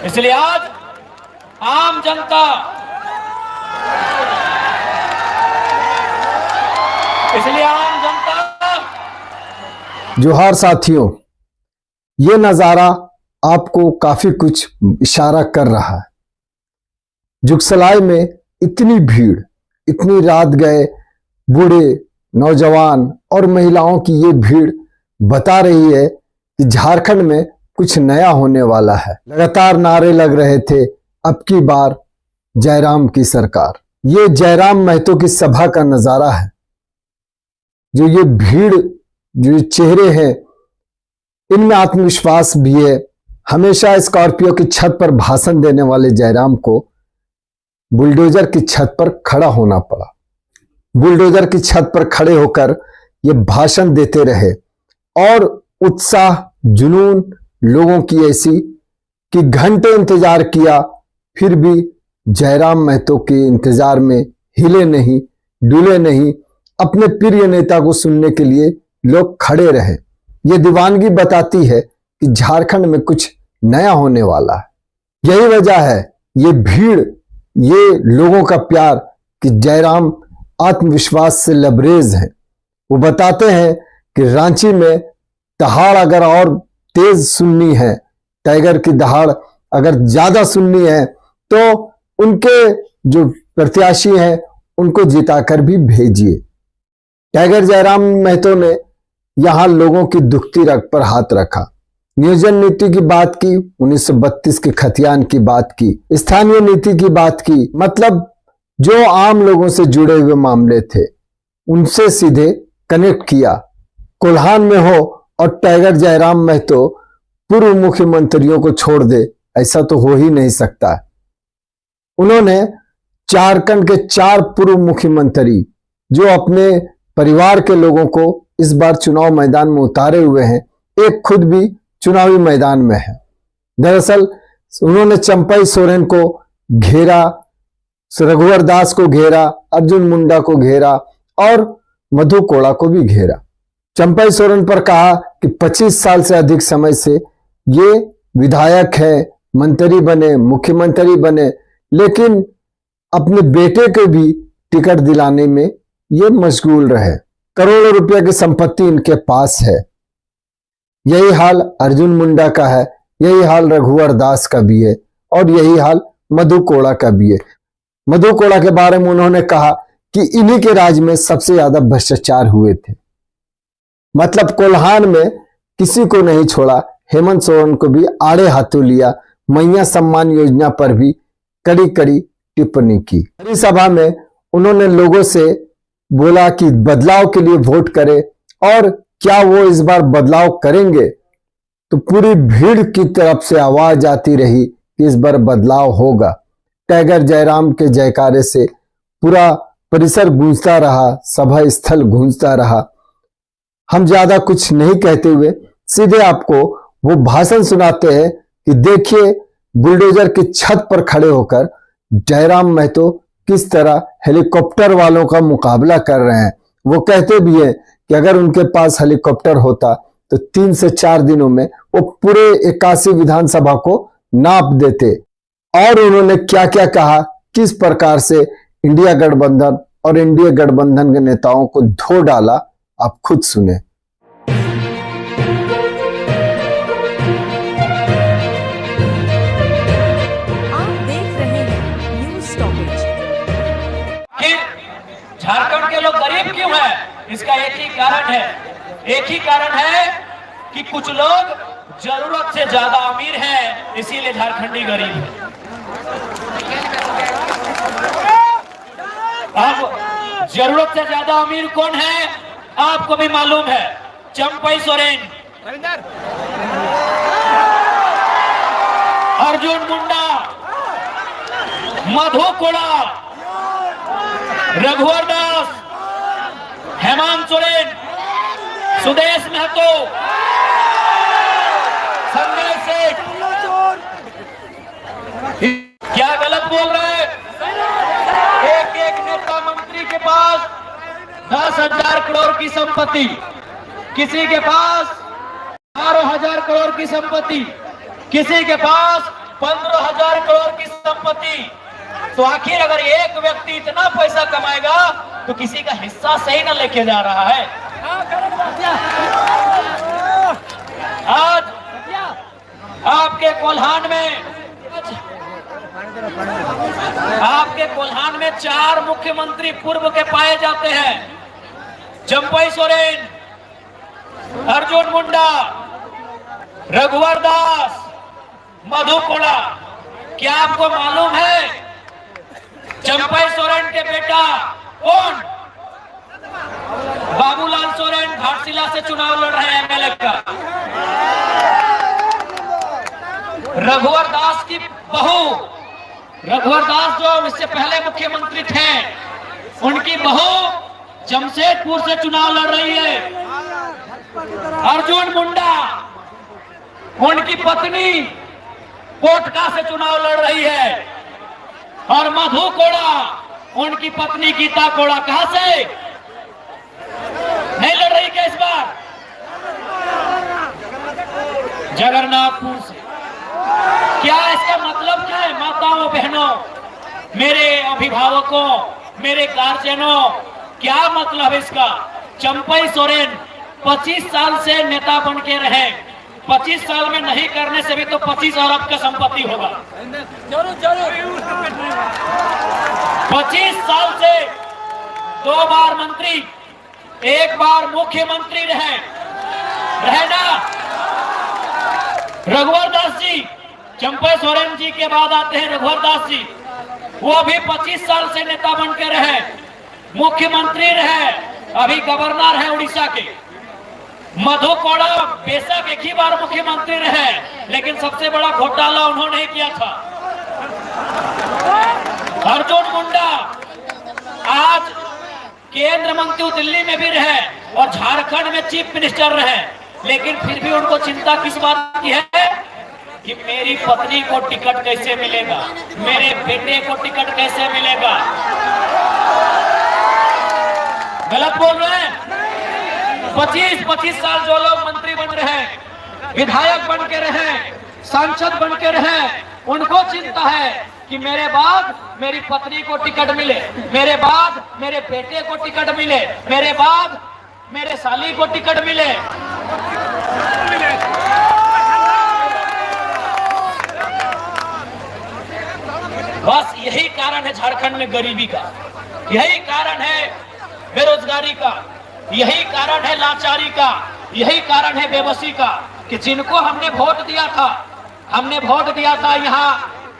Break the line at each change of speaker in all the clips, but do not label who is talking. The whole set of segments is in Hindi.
इसलिए आज आम जनता,
जोहार साथियों, ये नज़ारा आपको काफी कुछ इशारा कर रहा है। जुगसलाई में इतनी भीड़, इतनी रात गए बूढ़े, नौजवान और महिलाओं की ये भीड़ बता रही है कि झारखंड में कुछ नया होने वाला है। लगातार नारे लग रहे थे, अब की बार जयराम की सरकार। ये जयराम महतो की सभा का नजारा है। जो ये भीड़, जो चेहरे हैं, इनमें आत्मविश्वास भी है। हमेशा स्कॉर्पियो की छत पर भाषण देने वाले जयराम को बुलडोजर की छत पर खड़ा होना पड़ा। बुलडोजर की छत पर खड़े होकर ये भाषण देते रहे और उत्साह, जुनून लोगों की ऐसी कि घंटे इंतजार किया, फिर भी जयराम महतो के इंतजार में हिले नहीं, डुले नहीं। अपने प्रिय नेता को सुनने के लिए लोग खड़े रहे। ये दीवानगी बताती है कि झारखंड में कुछ नया होने वाला है। यही वजह है ये भीड़, ये लोगों का प्यार कि जयराम आत्मविश्वास से लबरेज हैं। वो बताते हैं कि रांची में दहाड़ अगर और तेज सुननी है, टाइगर की दहाड़ अगर ज्यादा सुननी है, तो उनके जो प्रत्याशी हैं उनको जिताकर भी भेजिए। टाइगर जयराम महतो ने यहां लोगों की दुखती रग पर हाथ रखा। नियोजन नीति की बात की, 1932 के खतियान की बात की, स्थानीय नीति की बात की, मतलब जो आम लोगों से जुड़े हुए मामले थे उनसे सीधे कनेक्ट किया। कोल्हान में हो और टाइगर जयराम महतो पूर्व मुख्यमंत्रियों को छोड़ दे, ऐसा तो हो ही नहीं सकता। उन्होंने झारखंड के 4 पूर्व मुख्यमंत्री जो अपने परिवार के लोगों को इस बार चुनाव मैदान में उतारे हुए हैं, एक खुद भी चुनावी मैदान में है। दरअसल उन्होंने चंपई सोरेन को घेरा, रघुवर दास को घेरा, अर्जुन मुंडा को घेरा और मधु कोड़ा को भी घेरा। चंपई सोरेन पर कहा कि 25 साल से अधिक समय से ये विधायक है, मंत्री बने, मुख्यमंत्री बने, लेकिन अपने बेटे को भी टिकट दिलाने में ये मशगूल रहे। करोड़ों रुपए की संपत्ति इनके पास है। यही हाल अर्जुन मुंडा का है, यही हाल रघुवर दास का भी है और यही हाल मधु कोड़ा का भी है। मधु कोड़ा के बारे में उन्होंने कहा कि इन्हीं के राज में सबसे ज्यादा भ्रष्टाचार हुए थे। मतलब कोल्हान में किसी को नहीं छोड़ा, हेमंत सोरेन को भी आड़े हाथों लिया। मैया सम्मान योजना पर भी कड़ी कड़ी टिप्पणी की। हरी सभा में उन्होंने लोगों से बोला कि बदलाव के लिए वोट करें, और क्या वो इस बार बदलाव करेंगे? तो पूरी भीड़ की तरफ से आवाज आती रही कि इस बार बदलाव होगा। टाइगर जयराम के जयकारे से पूरा परिसर गूंजता रहा, सभा स्थल गूंजता रहा। हम ज्यादा कुछ नहीं कहते हुए सीधे आपको वो भाषण सुनाते हैं कि देखिए बुलडोजर की छत पर खड़े होकर जयराम महतो किस तरह हेलीकॉप्टर वालों का मुकाबला कर रहे हैं। वो कहते भी हैं कि अगर उनके पास हेलीकॉप्टर होता तो 3 से 4 दिनों में वो पूरे 81 विधानसभा को नाप देते। और उन्होंने क्या क्या कहा, किस प्रकार से इंडिया गठबंधन और एनडीए गठबंधन के नेताओं को धो डाला, आप खुद सुने।
झारखंड के लोग गरीब क्यों हैं? इसका एक ही कारण है, एक ही कारण है कि कुछ लोग जरूरत से ज्यादा अमीर हैं, इसीलिए झारखंडी गरीब है। अब जरूरत से ज्यादा अमीर कौन है आपको भी मालूम है, चंपई सोरेन, अर्जुन मुंडा, मधु कोड़ा, रघुवर दास, हेमंत सोरेन, सुदेश महतो, संजय सेठ। क्या गलत बोल रहे हैं? एक एक नेता मंत्री के पास 10,000 करोड़ की संपत्ति, किसी के पास 12,000 करोड़ की संपत्ति, किसी के पास 15,000 करोड़ की संपत्ति, तो आखिर अगर एक व्यक्ति इतना पैसा कमाएगा तो किसी का हिस्सा सही ना लेके जा रहा है। आज आपके कोल्हान में 4 मुख्यमंत्री पूर्व के पाए जाते हैं। चंपई सोरेन, अर्जुन मुंडा, रघुवर दास, मधु कोड़ा। क्या आपको मालूम है चंपई सोरेन के बेटा कौन? बाबूलाल सोरेन घाटशिला से चुनाव लड़ रहे हैं एमएलए का। रघुवर दास की बहू, रघुवर दास जो इससे पहले मुख्यमंत्री थे, उनकी बहू जमशेदपुर से चुनाव लड़ रही है। अर्जुन मुंडा, उनकी पत्नी कोटका से चुनाव लड़ रही है। और मधु कोड़ा, उनकी पत्नी गीता कोड़ा कहां से नहीं लड़ रही क्या इस बार? जगन्नाथपुर से। क्या इसका मतलब क्या है? माताओं बहनों, मेरे अभिभावकों, मेरे गार्जियनों, क्या मतलब इसका? चंपई सोरेन 25 साल से नेता बन के रहे। 25 साल में नहीं करने से भी तो 25 अरब का संपत्ति होगा। 25 साल से 2 बार मंत्री, 1 बार मुख्यमंत्री रहे ना। रघुवर दास जी, चंपई सोरेन जी के बाद आते हैं रघुवर दास जी। वो भी 25 साल से नेता बन के रहे, मुख्यमंत्री रहे, अभी गवर्नर है उड़ीसा के। मधु कोड़ा बेशक एक ही बार मुख्यमंत्री रहे, लेकिन सबसे बड़ा घोटाला उन्होंने ही किया था। अर्जुन मुंडा आज केंद्र मंत्री दिल्ली में भी रहे और झारखंड में चीफ मिनिस्टर रहे, लेकिन फिर भी उनको चिंता किस बात की है कि मेरी पत्नी को टिकट कैसे मिलेगा, मेरे बेटे को टिकट कैसे मिलेगा। गलत बोल रहे हैं? 25 साल जो लोग मंत्री बन रहे हैं, विधायक बन के रहे, सांसद बन के रहे, उनको चिंता है कि मेरे बाद मेरी पत्नी को टिकट मिले, मेरे बाद मेरे बेटे को टिकट मिले, मेरे बाद मेरे साली को टिकट मिले। बस यही कारण है झारखंड में गरीबी का, यही कारण है बेरोजगारी का, यही कारण है लाचारी का, यही कारण है बेबसी का कि जिनको हमने वोट दिया था यहाँ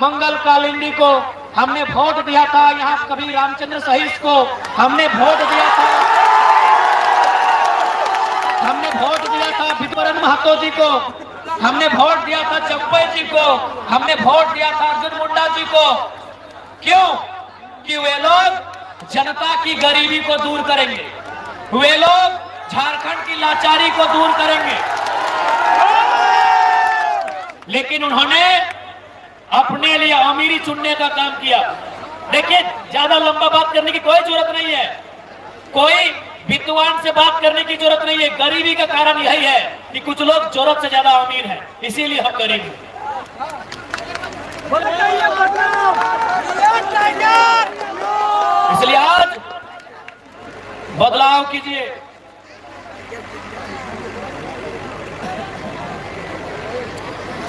मंगल कालिंदी को, हमने वोट दिया था यहाँ कभी रामचंद्र सहीस को, हमने वोट दिया था विद्वरन महतो जी को, हमने वोट दिया था चंपई जी को, हमने वोट दिया था अर्जुन मुंडा जी को। क्यों? कि वे लोग जनता की गरीबी को दूर करेंगे, वे लोग झारखंड की लाचारी को दूर करेंगे। लेकिन उन्होंने अपने लिए अमीरी चुनने का काम किया। देखिए, ज्यादा लंबा बात करने की कोई जरूरत नहीं है, कोई विद्वान से बात करने की जरूरत नहीं है। गरीबी का कारण यही है कि कुछ लोग जरूरत से ज्यादा अमीर हैं, इसीलिए हम गरीब हैं। इसलिए आज बदलाव कीजिए।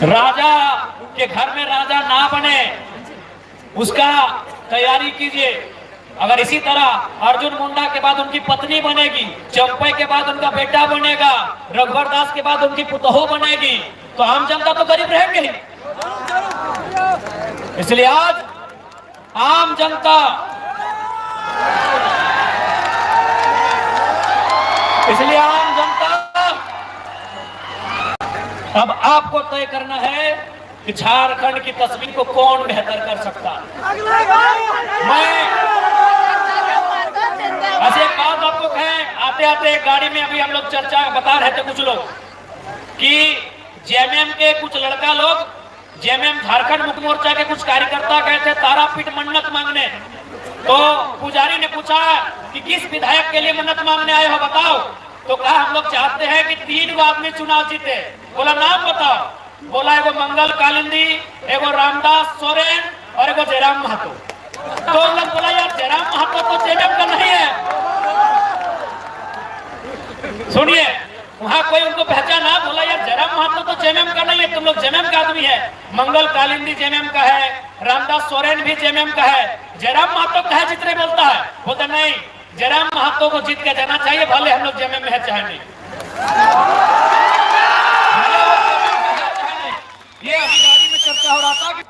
राजा के घर में राजा ना बने, उसका तैयारी कीजिए। अगर इसी तरह अर्जुन मुंडा के बाद उनकी पत्नी बनेगी, चंपई के बाद उनका बेटा बनेगा, रघुवर दास के बाद उनकी पुतोह बनेगी, तो आम जनता तो गरीब रहेंगे ही। इसलिए आज आम जनता, अब आपको तय करना है कि झारखंड की तस्वीर को कौन बेहतर कर सकता है। मैं ऐसे एक बात आपको कहें, आते आते गाड़ी में अभी हम लोग चर्चा बता रहे थे कुछ लोग कि जेएमएम के कुछ लड़का लोग, जेएमएम झारखंड मुक्ति मोर्चा के कुछ कार्यकर्ता गए थे तारापीठ मन्नत मांगने। तो पुजारी ने पूछा कि किस विधायक के लिए मन्नत मांगने आए हो, बताओ। तो कहा हम लोग चाहते हैं कि 3 आदमी चुनाव जीते। बोला नाम बताओ। बोला एगो मंगल कालिंदी, एगो रामदास सोरेन और एगो जयराम महतो। तो उन लोग बोला यार जयराम महतो तो जेएमएम का नहीं है। सुनिए, वहां कोई उनको पहचाना, बोला यार जयराम महतो तो जेएमएम का नहीं है, तुम लोग जेएमएम का आदमी है। मंगल कालिंदी जेएमएम का है, रामदास सोरेन भी जेएमएम का है, जयराम महतो का है जितने बोलता है। बोलता नहीं, जयराम महतो को जीत के जाना चाहिए, भले हम लोग जेएमएम में है चाहे नहीं। ये अभी गाड़ी में चर्चा हो रहा था कि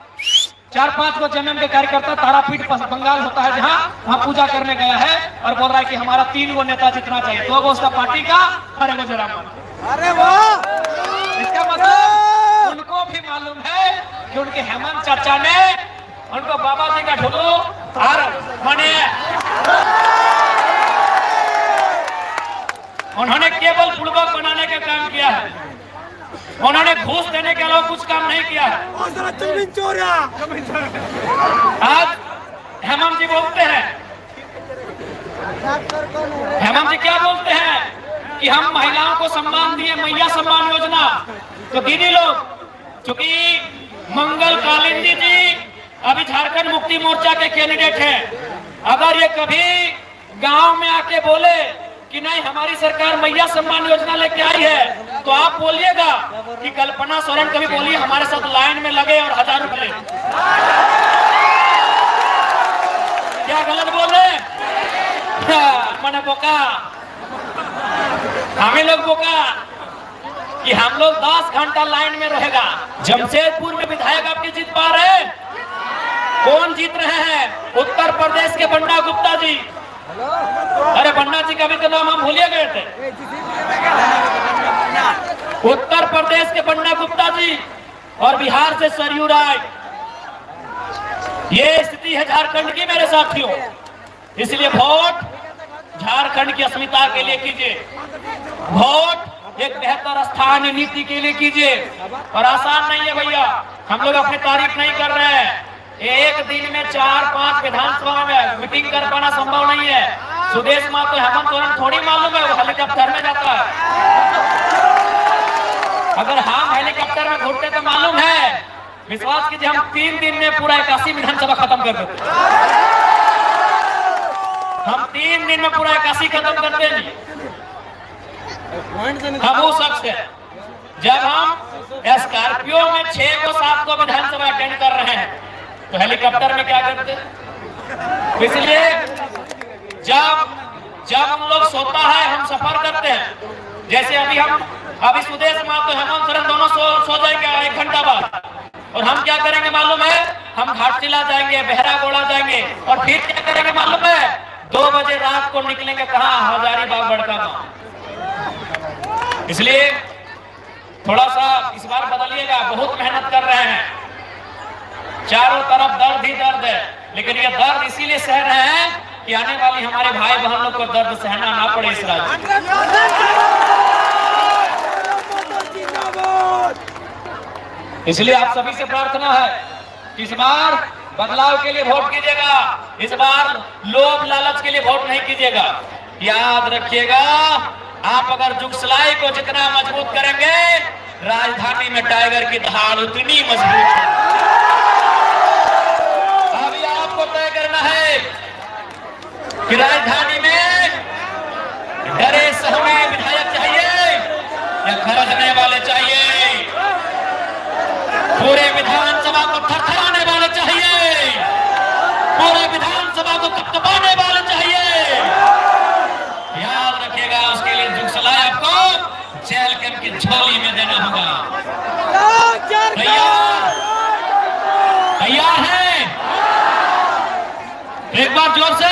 4-5 को जेएमएम के कार्यकर्ता तारापीठ बंगाल होता है जहां, वहां पूजा करने गया है और बोल रहा है कि हमारा 3 गो नेता जितना चाहिए, 2 गो उसका पार्टी का और 1 गो जयराम महतो।
अरे वाह!
इसका मतलब उनको भी मालूम है कि उनके हेमंत चाचा ने उनको बाबा जी का ढोलो और माने उन्होंने केवल पूर्वक बनाने का काम किया है, उन्होंने घूस देने के अलावा कुछ काम नहीं किया है। आज हेमंत जी बोलते हैं, हेमंत जी क्या बोलते हैं कि हम महिलाओं को सम्मान दिए, मैया सम्मान योजना। तो दीदी लोग, चूंकि मंगल कालिंदी जी अभी झारखंड मुक्ति मोर्चा के कैंडिडेट हैं, अगर ये कभी गांव में आके बोले कि नहीं हमारी सरकार मैया सम्मान योजना लेके आई है, तो आप बोलिएगा कि कल्पना सोरेन कभी बोली हमारे साथ लाइन में लगे और 1000 रुपए। क्या गलत बोल रहे? मैंने बोका, हमें लोग बोका कि हम लोग 10 घंटा लाइन में रहेगा। जमशेदपुर में विधायक आपकी जीत पा रहे हैं? कौन जीत रहे हैं? उत्तर प्रदेश के बन्ना गुप्ता जी। अरे बन्ना जी का भी तो नाम हम भूलिए गए थे। उत्तर प्रदेश के बन्ना गुप्ता जी और बिहार से सरयू राय। ये स्थिति है झारखंड की मेरे साथियों। इसलिए वोट झारखंड की अस्मिता के लिए कीजिए, वोट एक बेहतर स्थानीय नीति के लिए कीजिए। और आसान नहीं है भैया, हम लोग अपनी तारीफ नहीं कर रहे हैं। एक दिन में 4-5 विधानसभा में मीटिंग कर पाना संभव नहीं है। सुदेश महतो हेमंत सोरेन थोड़ी मालूम है, वो हेलीकॉप्टर में जाता है। अगर हम हेलीकॉप्टर में घूमते तो मालूम है, विश्वास कीजिए हम 3 दिन में पूरा 81 विधानसभा खत्म कर देते। हम 3 दिन में पूरा 81 खत्म करते नहीं। हम वो शख्स है, जब हम स्कॉर्पियो में 6 को 7 को विधानसभा अटेंड कर रहे हैं तो हेलीकॉप्टर में क्या करते? इसलिए जब हम लोग सोता है, हम सफर करते हैं। जैसे अभी सुदेश महतो हेमंत सोरेन दोनों सो जाएंगे 1 घंटा बाद, और हम क्या करेंगे मालूम है? हम घाटशिला जाएंगे, बहरागोड़ा जाएंगे, और फिर क्या करेंगे मालूम है? 2 बजे रात को निकलेंगे कहाँ? हजारीबाग बड़का गांव। इसलिए थोड़ा सा इस बार बदलिएगा, बहुत मेहनत कर रहे हैं, चारों तरफ दर्द ही दर्द है, लेकिन ये दर्द इसीलिए सह रहे हैं कि आने वाली हमारे भाई बहनों को दर्द सहना ना पड़े इस राज्य। इसलिए आप सभी से प्रार्थना है कि इस बार बदलाव के लिए वोट कीजिएगा, इस बार लोभ लालच के लिए वोट नहीं कीजिएगा। याद रखिएगा, आप अगर जुगसलाई को जितना मजबूत करेंगे, राजधानी में टाइगर की दहाड़ उतनी मजबूत है। अभी आपको तय करना है कि राजधानी में डरे सहमे विधायक चाहिए या खरदने वाले चाहिए? पूरे विधानसभा को थरथराने वाले चाहिए, पूरे विधानसभा को कपकपाने वाले चाहिए। याद रखिएगा, उसके लिए जुगसलाई आपको जेल कैंप की झोली में देना होगा। तैयार है? एक बार जोर से